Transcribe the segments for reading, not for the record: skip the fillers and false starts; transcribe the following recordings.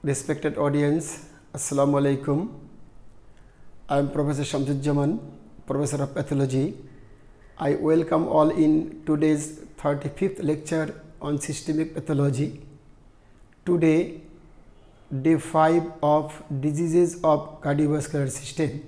Respected audience, Assalamu alaikum. I am Professor Shamsuzzaman, Professor of Pathology. I welcome all in today's 35th lecture on systemic pathology. Today, day 5 of diseases of cardiovascular system.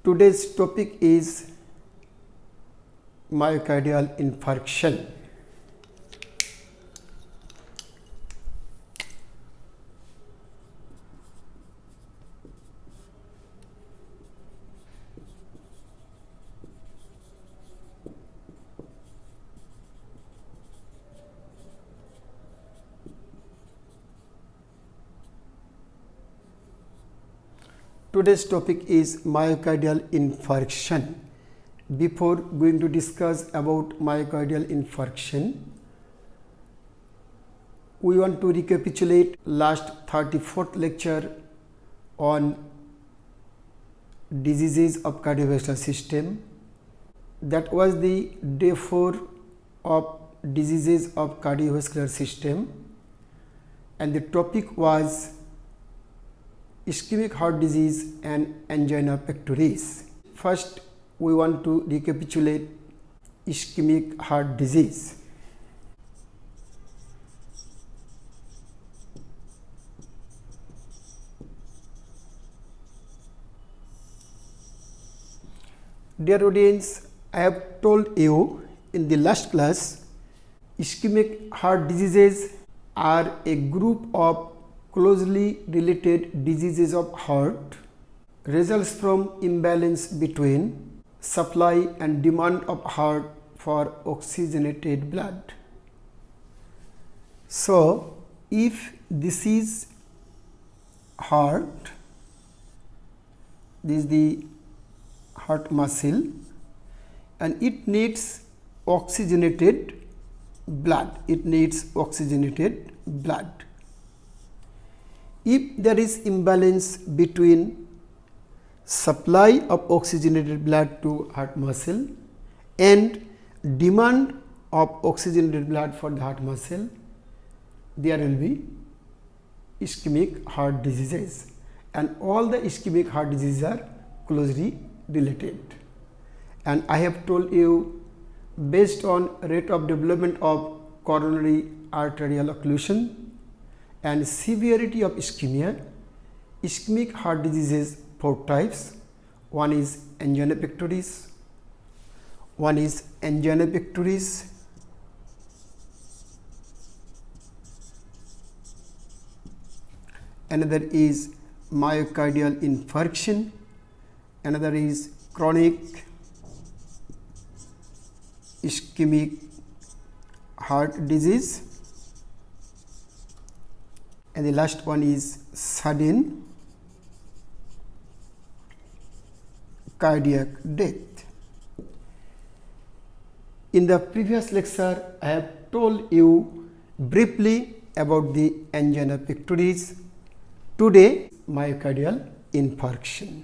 Today's topic is myocardial infarction. Today's topic is myocardial infarction. Before going to discuss about myocardial infarction, we want to recapitulate last 34th lecture on diseases of cardiovascular system. That was the day 4 of diseases of cardiovascular system, and the topic was ischemic heart disease and angina pectoris. First, we want to recapitulate ischemic heart disease. Dear audience, I have told you in the last class, ischemic heart diseases are a group of closely related diseases of heart, results from imbalance between supply and demand of heart for oxygenated blood. So, if this is heart, this is the heart muscle, and it needs oxygenated blood. If there is imbalance between supply of oxygenated blood to heart muscle and demand of oxygenated blood for the heart muscle, there will be ischemic heart diseases, and all the ischemic heart diseases are closely related. And I have told you, based on rate of development of coronary arterial occlusion and severity of ischemia, ischemic heart diseases 4 types. One is angina pectoris, another is myocardial infarction, another is chronic ischemic heart disease, and the last one is sudden cardiac death. In the previous lecture, I have told you briefly about the angina pectoris. Today, myocardial infarction.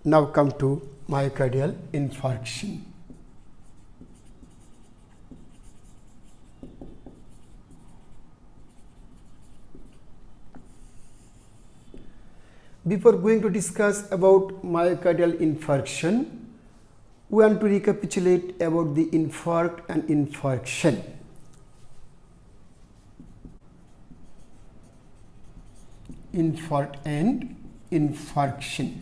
Now come to myocardial infarction. Before going to discuss about myocardial infarction, we want to recapitulate about the infarct and infarction. Infarct and infarction.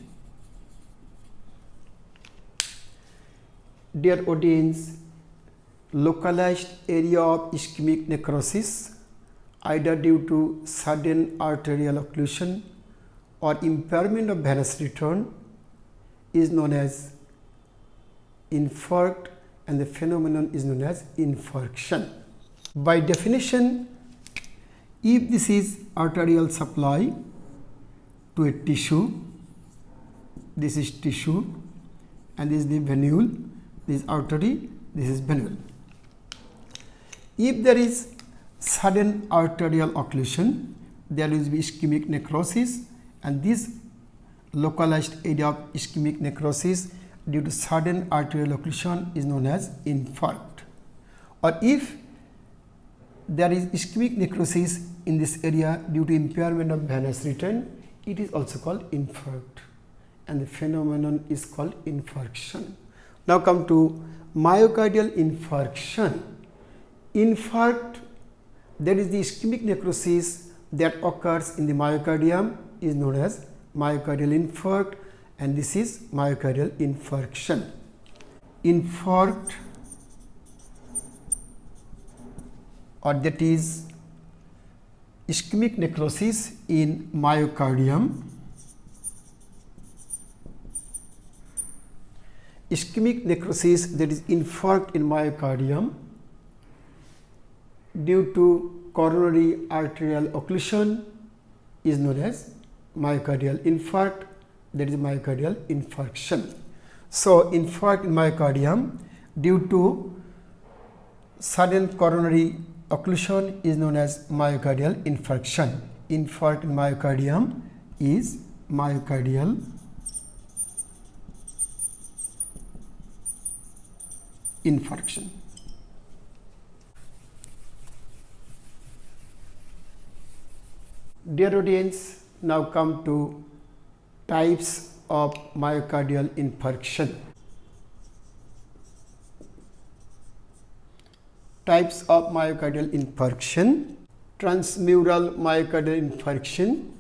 Dear audience, localized area of ischemic necrosis, either due to sudden arterial occlusion or impairment of venous return, is known as infarct, and the phenomenon is known as infarction. By definition, if this is arterial supply to a tissue, this is tissue, and this is the venule, this is artery, this is venule. If there is sudden arterial occlusion, there will be ischemic necrosis, and this localized area of ischemic necrosis due to sudden arterial occlusion is known as infarct. Or if there is ischemic necrosis in this area due to impairment of venous return, it is also called infarct, and the phenomenon is called infarction. Now come to myocardial infarction. Infarct, that is the ischemic necrosis that occurs in the myocardium, is known as myocardial infarct, and this is myocardial infarction. Infarct, or that is ischemic necrosis in myocardium. Ischemic necrosis, that is infarct in myocardium due to coronary arterial occlusion, is known as myocardial infarct, that is myocardial infarction. So, infarct in myocardium due to sudden coronary occlusion is known as myocardial infarction. Infarct in myocardium is myocardial infarction. Dear audience, now come to types of myocardial infarction. Types of myocardial infarction: transmural myocardial infarction,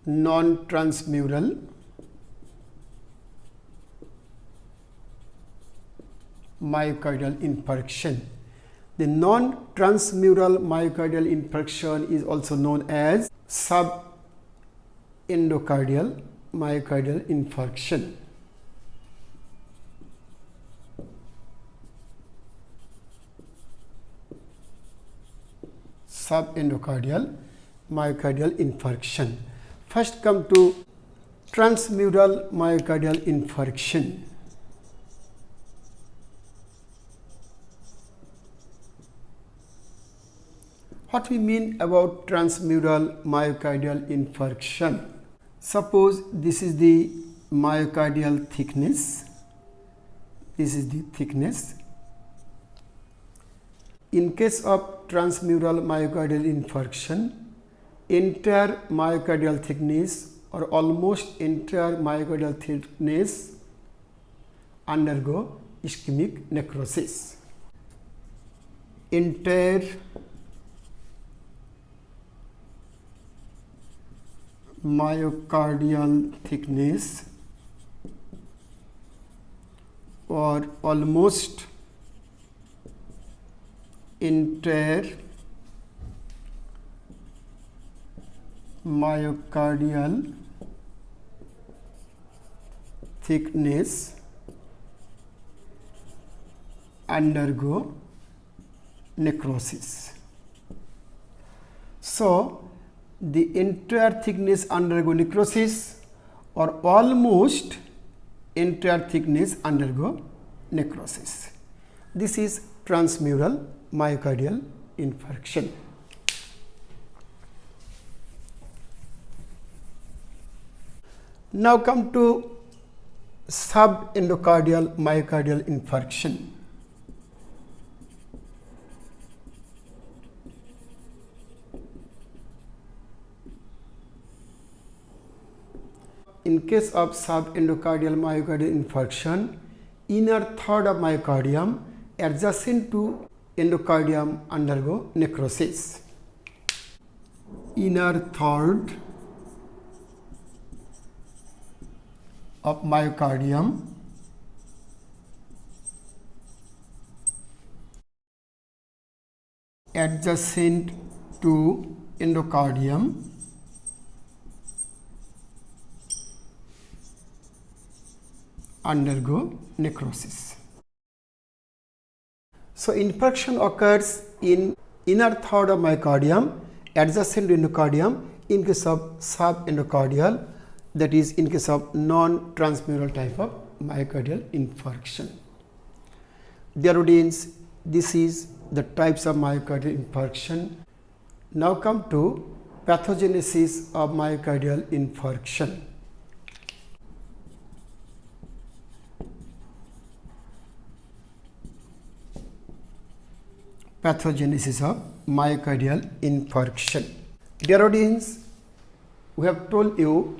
non-transmural, myocardial infarction. The non-transmural myocardial infarction is also known as subendocardial myocardial infarction. Subendocardial myocardial infarction. First come to transmural myocardial infarction. What we mean about transmural myocardial infarction? Suppose this is the myocardial thickness. This is the thickness. In case of transmural myocardial infarction, entire myocardial thickness or almost entire myocardial thickness undergo ischemic necrosis. Entire myocardial thickness or almost entire myocardial thickness undergo necrosis. So, the entire thickness undergo necrosis or almost entire thickness undergo necrosis. This is transmural myocardial infarction. Now come to subendocardial myocardial infarction. In case of subendocardial myocardial infarction, inner third of myocardium adjacent to endocardium undergo necrosis. Inner third of myocardium adjacent to endocardium undergo necrosis. So, infarction occurs in inner third of myocardium adjacent to endocardium in case of subendocardial, that is in case of non-transmural type of myocardial infarction. Dear audience, This is the types of myocardial infarction. Now come to pathogenesis of myocardial infarction. Pathogenesis of myocardial infarction. Dear audience, we have told you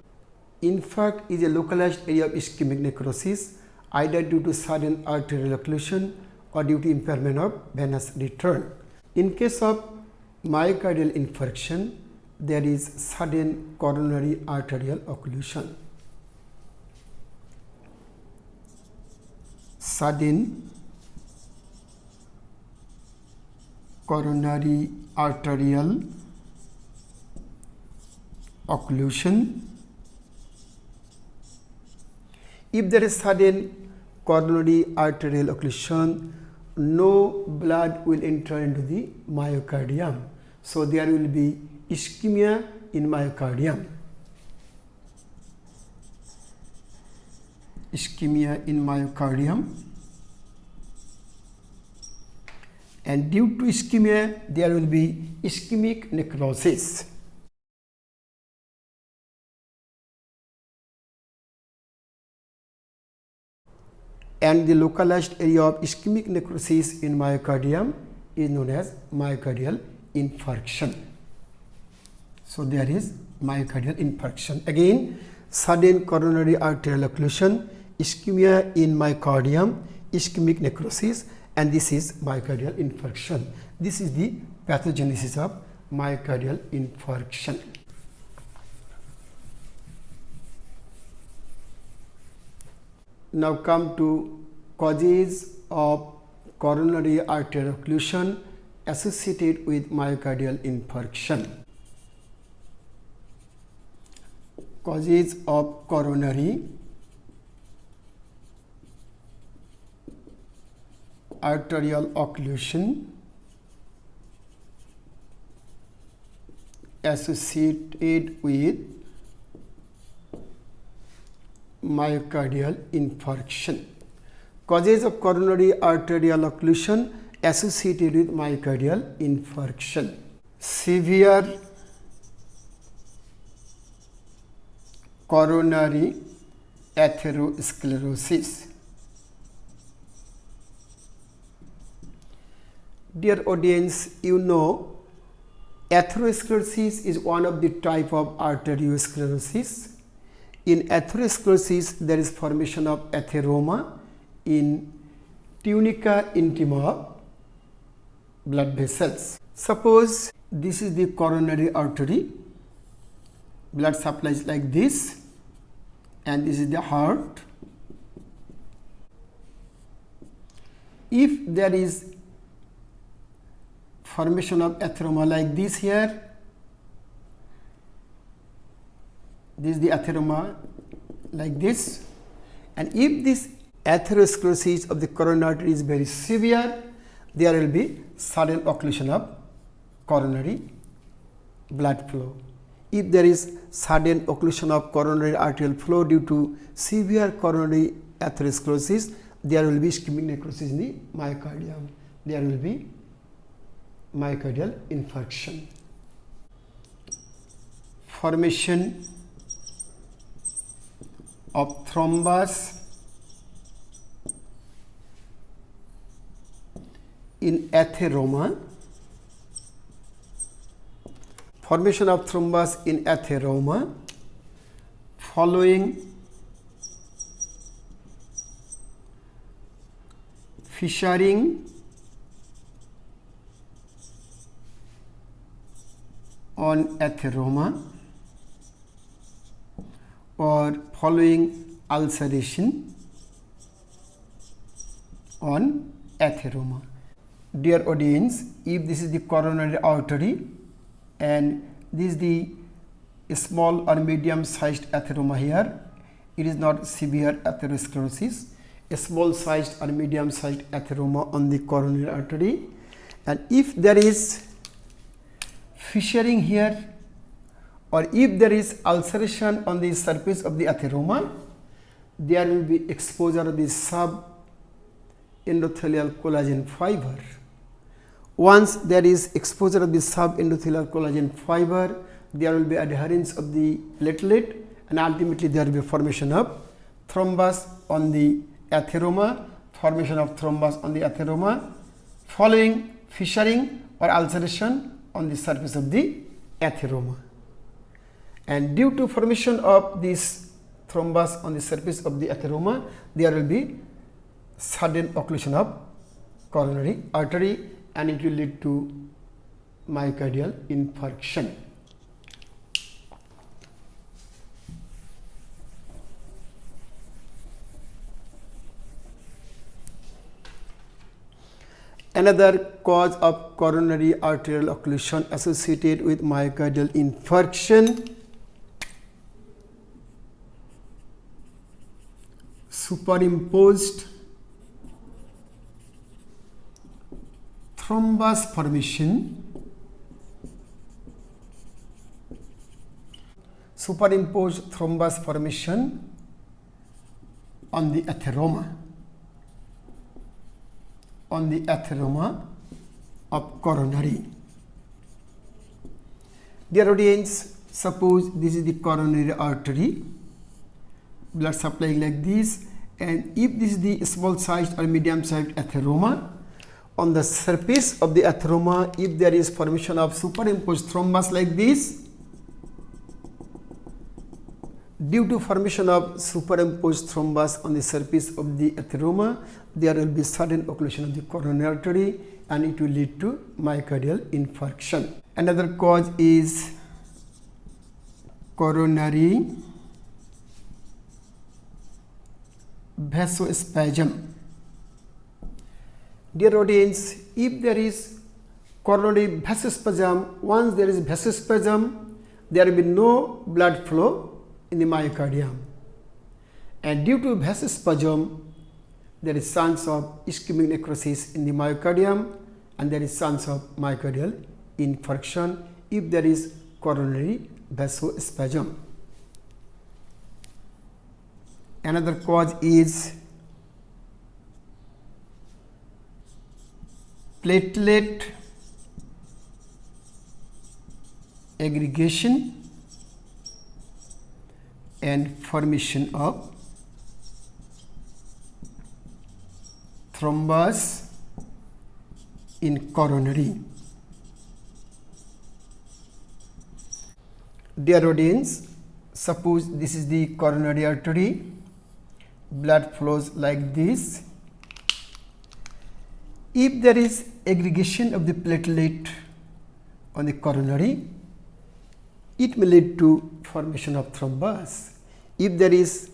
infarct is a localized area of ischemic necrosis, either due to sudden arterial occlusion or due to impairment of venous return. In case of myocardial infarction, there is sudden coronary arterial occlusion. Sudden coronary arterial occlusion. If there is sudden coronary arterial occlusion, no blood will enter into the myocardium. So there will be ischemia in myocardium. Ischemia in myocardium. And due to ischemia, there will be ischemic necrosis. And the localized area of ischemic necrosis in myocardium is known as myocardial infarction. So there is myocardial infarction. Again, sudden coronary arterial occlusion, ischemia in myocardium, ischemic necrosis, and this is myocardial infarction. This is the pathogenesis of myocardial infarction. Now come to causes of coronary arterial occlusion associated with myocardial infarction. Causes of coronary arterial occlusion associated with myocardial infarction. Causes of coronary arterial occlusion associated with myocardial infarction. Severe coronary atherosclerosis. Dear audience, you know atherosclerosis is one of the type of arteriosclerosis. In atherosclerosis, there is formation of atheroma in tunica intima of blood vessels. Suppose this is the coronary artery, blood supplies like this, and this is the heart. If there is formation of atheroma like this here, this is the atheroma like this, and if this atherosclerosis of the coronary artery is very severe, there will be sudden occlusion of coronary blood flow. If there is sudden occlusion of coronary arterial flow due to severe coronary atherosclerosis, there will be ischemic necrosis in the myocardium. There will be myocardial infarction. Formation of thrombus in atheroma. Formation of thrombus in atheroma following fissuring on atheroma or following ulceration on atheroma. Dear audience, if this is the coronary artery and this is the small or medium sized atheroma here, it is not severe atherosclerosis, a small sized or medium sized atheroma on the coronary artery. And if there is fissuring here, or if there is ulceration on the surface of the atheroma, there will be exposure of the endothelial collagen fiber. Once there is exposure of the subendothelial collagen fiber, there will be adherence of the platelet, and ultimately there will be formation of thrombus on the atheroma, following fissuring or ulceration on the surface of the atheroma. And due to formation of this thrombus on the surface of the atheroma, there will be sudden occlusion of coronary artery, and it will lead to myocardial infarction. Another cause of coronary arterial occlusion associated with myocardial infarction: superimposed thrombus formation, on the atheroma of coronary. Dear audience, suppose this is the coronary artery, blood supplying like this, and if this is the small sized or medium sized atheroma, on the surface of the atheroma, if there is formation of superimposed thrombus like this, due to formation of superimposed thrombus on the surface of the atheroma, there will be sudden occlusion of the coronary artery, and it will lead to myocardial infarction. Another cause is coronary vasospasm. Dear audience, if there is coronary vasospasm, once there is vasospasm, there will be no blood flow in the myocardium, and due to vasospasm, there is chance of ischemic necrosis in the myocardium, and there is chance of myocardial infarction if there is coronary vasospasm. Another cause is platelet aggregation and formation of thrombus in coronary. Dear audience, suppose this is the coronary artery, blood flows like this. If there is aggregation of the platelet on the coronary, it may lead to formation of thrombus. If there is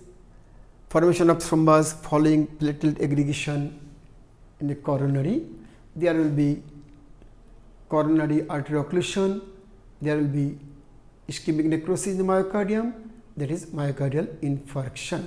formation of thrombus following platelet aggregation in the coronary, there will be coronary artery occlusion, there will be ischemic necrosis in the myocardium, that is myocardial infarction.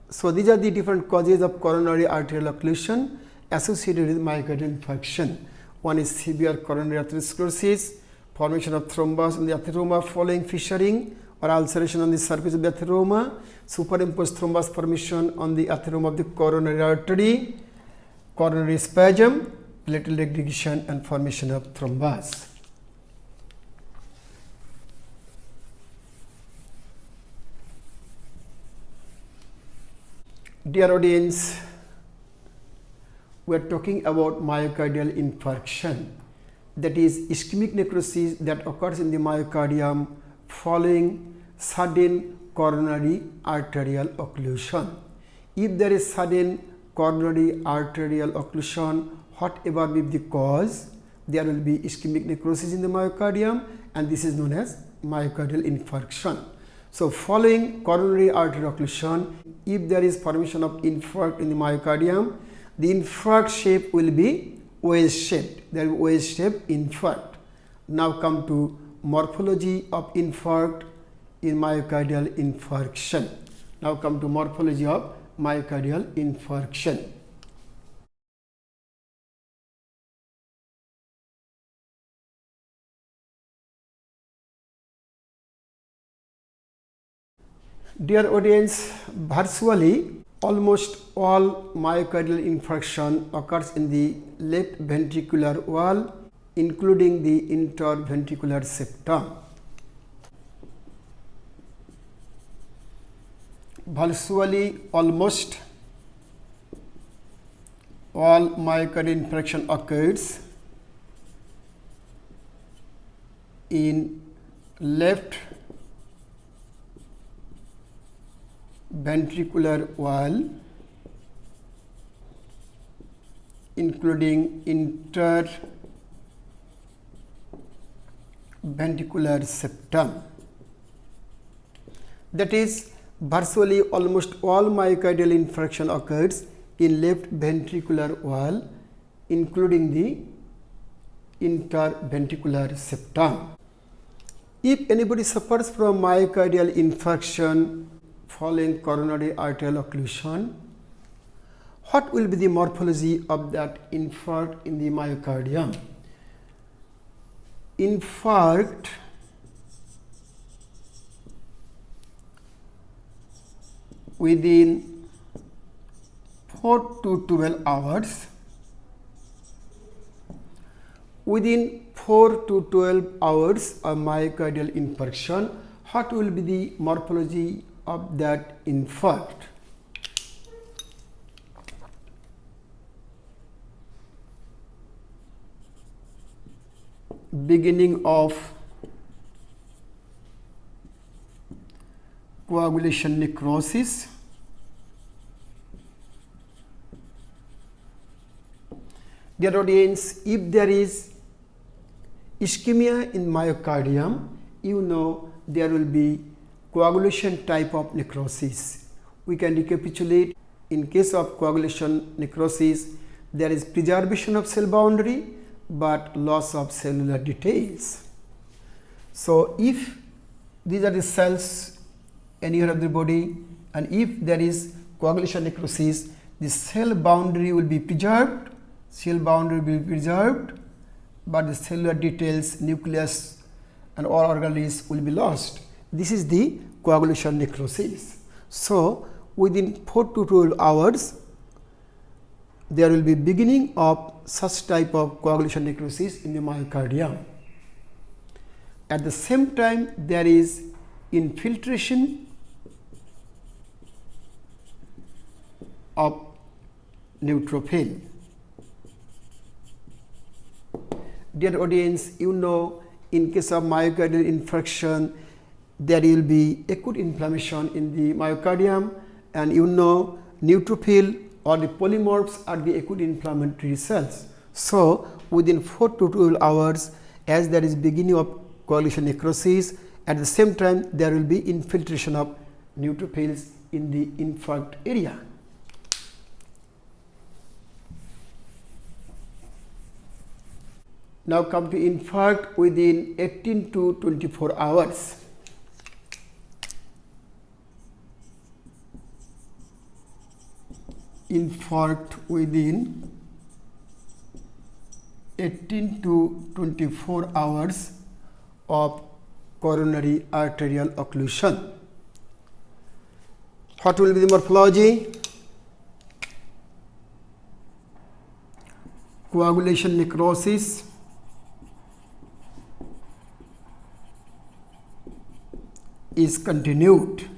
So these are the different causes of coronary arterial occlusion associated with myocardial infarction. One is severe coronary atherosclerosis, formation of thrombus in the atheroma following fissuring or ulceration on the surface of the atheroma, superimposed thrombus formation on the atheroma of the coronary artery, coronary spasm, platelet aggregation and formation of thrombus. Dear audience, we are talking about myocardial infarction, that is ischemic necrosis that occurs in the myocardium following sudden coronary arterial occlusion. If there is sudden coronary arterial occlusion, whatever be the cause, there will be ischemic necrosis in the myocardium, and this is known as myocardial infarction. So following coronary arterial occlusion, if there is formation of infarct in the myocardium, the infarct shape will be wedge shaped. There will be wedge shaped infarct. Now come to morphology of infarct in myocardial infarction. Now come to morphology of myocardial infarction. Dear audience, virtually almost all myocardial infarction occurs in the left ventricular wall, including the interventricular septum. Virtually almost all myocardial infarction occurs in left ventricular wall, including interventricular septum. That is, virtually almost all myocardial infarction occurs in left ventricular wall, including the interventricular septum. If anybody suffers from myocardial infarction following coronary arterial occlusion, what will be the morphology of that infarct in the myocardium? Infarct within 4 to 12 hours. Within 4 to 12 hours of myocardial infarction, what will be the morphology of that infarct? Beginning of coagulation necrosis, dear audience, if there is ischemia in myocardium, you know there will be coagulation type of necrosis. We can recapitulate. In case of coagulation necrosis, there is preservation of cell boundary but loss of cellular details. So if these are the cells anywhere of the body, and if there is coagulation necrosis, the cell boundary will be preserved, but the cellular details, nucleus and all organelles will be lost. This is the coagulation necrosis. So within 4 to 12 hours, there will be beginning of such type of coagulation necrosis in the myocardium. At the same time, there is infiltration of neutrophil. Dear audience, you know in case of myocardial infarction, there will be acute inflammation in the myocardium, and you know neutrophil or the polymorphs are the acute inflammatory cells. So within 4 to 12 hours, as there is beginning of coagulation necrosis, at the same time there will be infiltration of neutrophils in the infarct area. Now come to infarct within 18 to 24 hours. Infarct within 18 to 24 hours of coronary arterial occlusion. What will be the morphology? Coagulation necrosis, is continued.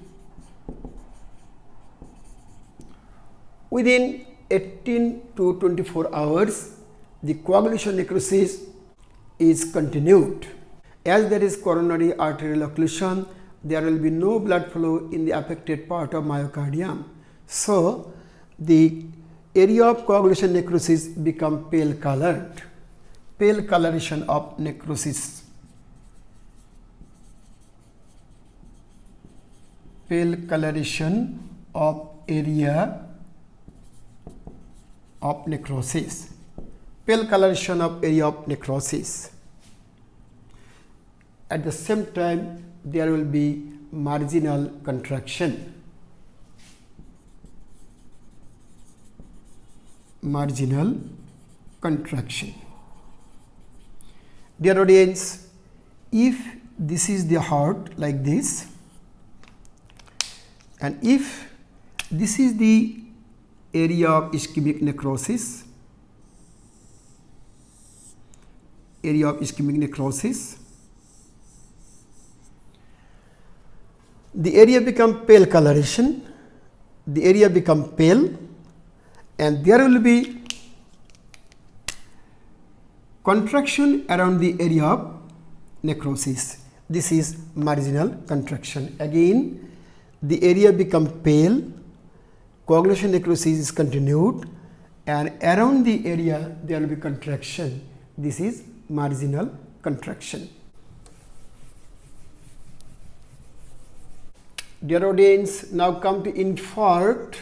Within 18 to 24 hours, the coagulation necrosis is continued. As there is coronary arterial occlusion, there will be no blood flow in the affected part of myocardium. So the area of coagulation necrosis become pale colored. Pale coloration of necrosis. Pale coloration of area of necrosis. Pale coloration of area of necrosis. At the same time, there will be marginal contraction. Marginal contraction. Dear audience, if this is the heart like this, and if This is the area of ischemic necrosis. Area of ischemic necrosis. The area become pale coloration. The area become pale, and there will be contraction around the area of necrosis. This is marginal contraction. Again, the area become pale, coagulation necrosis is continued, and around the area there will be contraction. This is marginal contraction. Dear audience, now come to infarct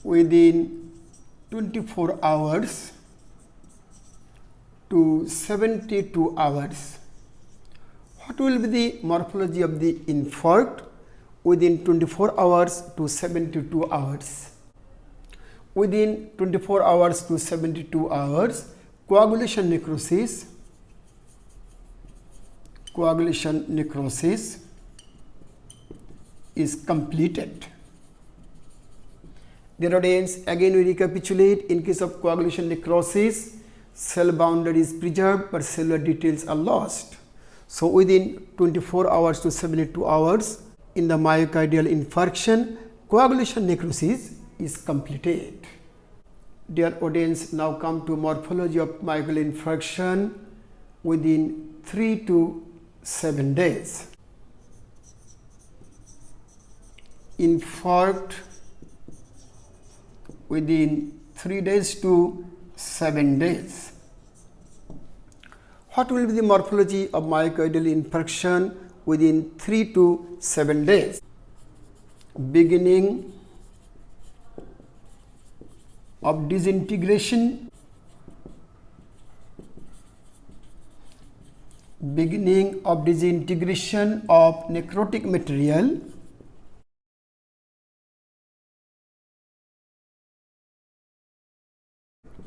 within 24 hours to 72 hours. What will be the morphology of the infarct within 24 hours to 72 hours? Within 24 hours to 72 hours, coagulation necrosis is completed. Dear audience, again we recapitulate. In case of coagulation necrosis, cell boundary is preserved but cellular details are lost. So within 24 hours to 72 hours, in the myocardial infarction, coagulation necrosis is completed. Dear audience, now come to morphology of myocardial infarction within 3 to 7 days. Infarct within 3 days to 7 days. What will be the morphology of myocardial infarction within 3 to 7 days? Beginning of disintegration, of necrotic material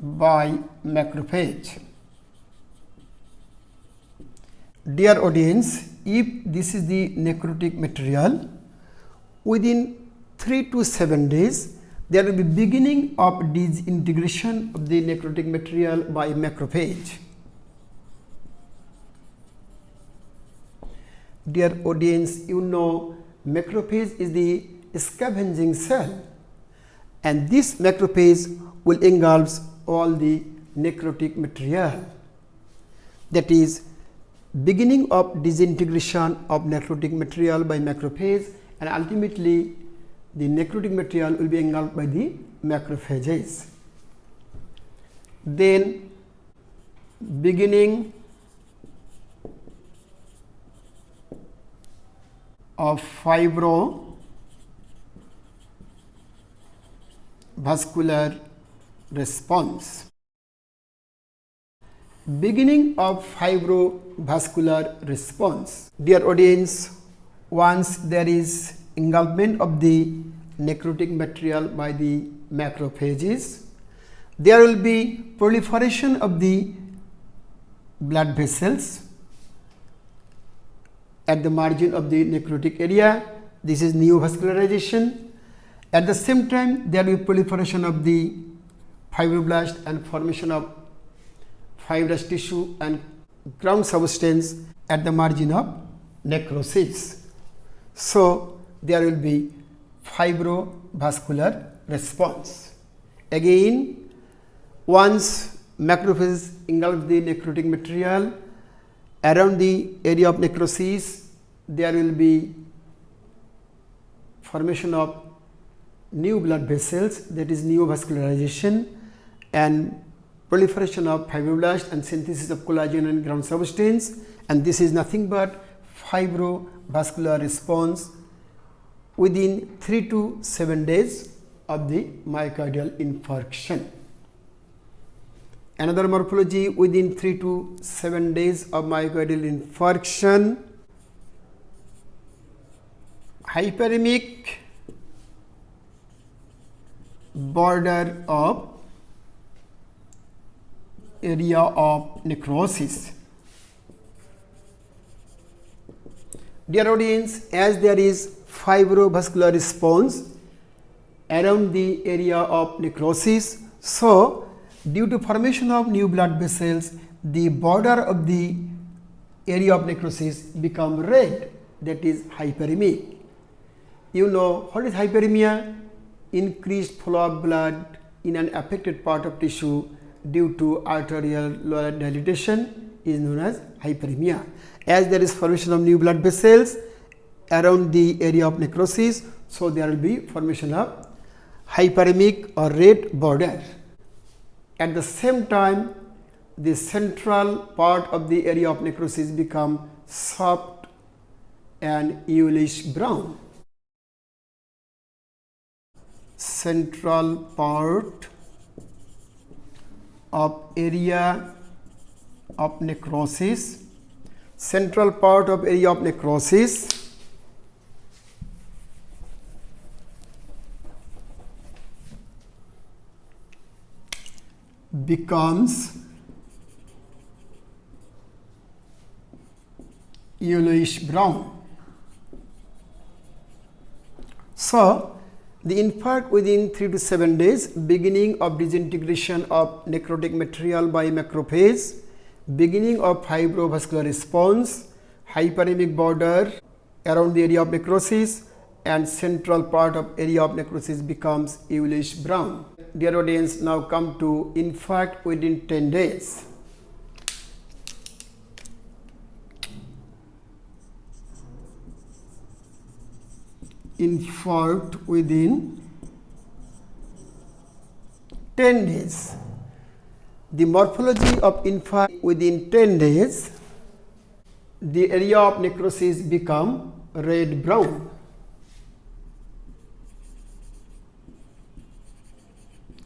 by macrophage. Dear audience, if this is the necrotic material, within 3 to 7 days, there will be beginning of disintegration of the necrotic material by macrophage. Dear audience, you know macrophage is the scavenging cell, and this macrophage will engulf all the necrotic material. That is beginning of disintegration of necrotic material by macrophage, and ultimately the necrotic material will be engulfed by the macrophages. Then beginning of fibrovascular response. Beginning of fibrovascular response. Dear audience, once there is engulfment of the necrotic material by the macrophages, there will be proliferation of the blood vessels at the margin of the necrotic area. This is neovascularization. At the same time, there will be proliferation of the fibroblast and formation of fibrous tissue and ground substance at the margin of necrosis. So there will be fibrovascular response. Again, once macrophages engulf the necrotic material, around the area of necrosis, there will be formation of new blood vessels, that is neovascularization, and proliferation of fibroblasts and synthesis of collagen and ground substance, and this is nothing but fibrovascular response within 3 to 7 days of the myocardial infarction. Another morphology within 3 to 7 days of myocardial infarction: hyperemic border of area of necrosis. Dear audience, as there is fibrovascular response around the area of necrosis, so due to formation of new blood vessels, the border of the area of necrosis become red, that is hyperemic. You know what is hyperemia? Increased flow of blood in an affected part of tissue due to arterial dilatation is known as hyperemia. As there is formation of new blood vessels around the area of necrosis, so there will be formation of hyperemic or red border. At the same time, the central part of the area of necrosis become soft and yellowish brown. Central part of area of necrosis, central part of area of necrosis becomes yellowish brown. So the infarct within 3 to 7 days, beginning of disintegration of necrotic material by macrophage, beginning of fibrovascular response, hyperemic border around the area of necrosis, and central part of area of necrosis becomes yellowish brown. Dear audience, now come to infarct within 10 days. Infarct within 10 days. The morphology of infarct within 10 days, the area of necrosis become red brown.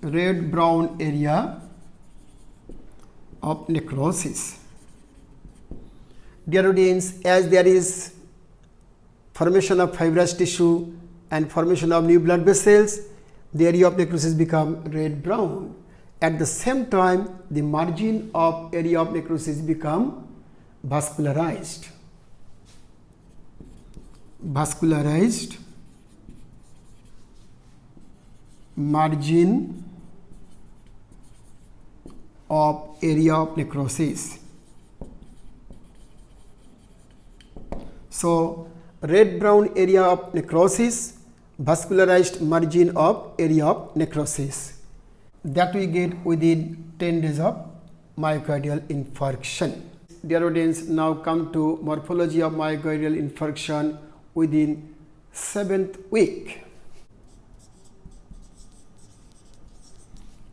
Red brown area of necrosis. Dear audience, as there is formation of fibrous tissue and formation of new blood vessels, the area of necrosis become red brown. At the same time, the margin of area of necrosis become vascularized. Vascularized margin of area of necrosis. So red brown area of necrosis, vascularized margin of area of necrosis, that we get within 10 days of myocardial infarction. Dear audience, now come to morphology of myocardial infarction within 7th week.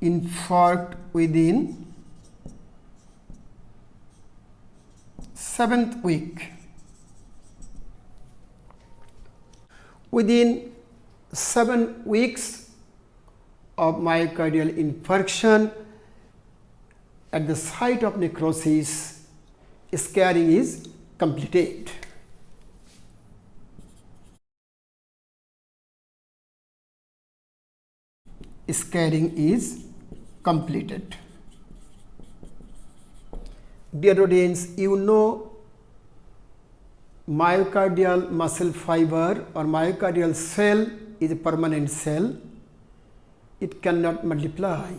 Infarct within 7th week. Within 7 weeks of myocardial infarction, at the site of necrosis, scarring is completed. Scarring is completed. Dear audience, you know myocardial muscle fiber or myocardial cell is a permanent cell. It cannot multiply.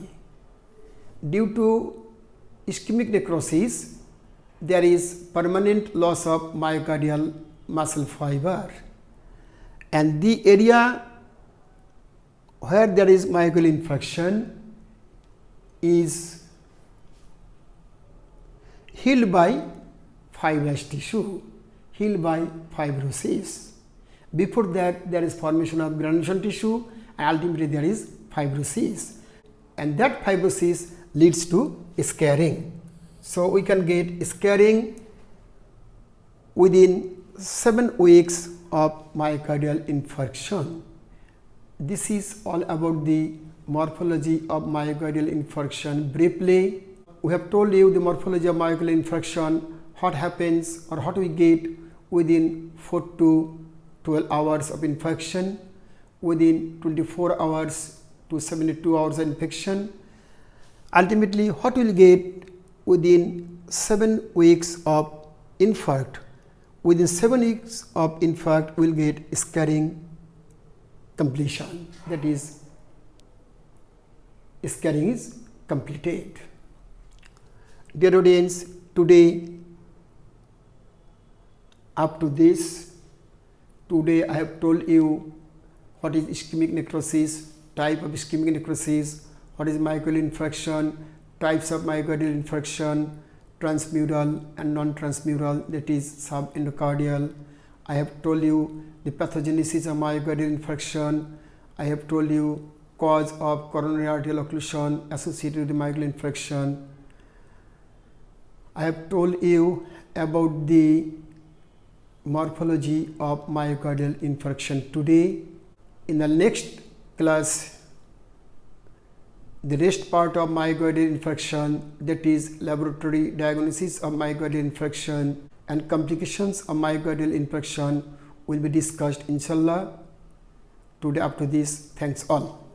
Due to ischemic necrosis, there is permanent loss of myocardial muscle fiber, and the area where there is myocardial infarction is healed by fibrous tissue, healed by fibrosis. Before that, there is formation of granulation tissue, and ultimately there is fibrosis, and that fibrosis leads to scarring. So we can get scarring within 7 weeks of myocardial infarction. This is all about the morphology of myocardial infarction briefly. We have told you the morphology of myocardial infarction, what happens or what we get within 4 to 12 hours of infection, within 24 hours to 72 hours of infection. Ultimately, what we will get within 7 weeks of infarct, within 7 weeks of infarct will get scarring completion, that is scarring is completed. Dear audience, today up to this, today I have told you what is ischemic necrosis, type of ischemic necrosis, what is myocardial infarction, types of myocardial infarction, transmural and non-transmural, that is subendocardial. I have told you the pathogenesis of myocardial infarction. I have told you cause of coronary arterial occlusion associated with the myocardial infarction. I have told you about the morphology of myocardial infarction today. In the next class, the rest part of myocardial infarction, that is laboratory diagnosis of myocardial infarction and complications of myocardial infarction, will be discussed inshallah. Today up to this, thanks all.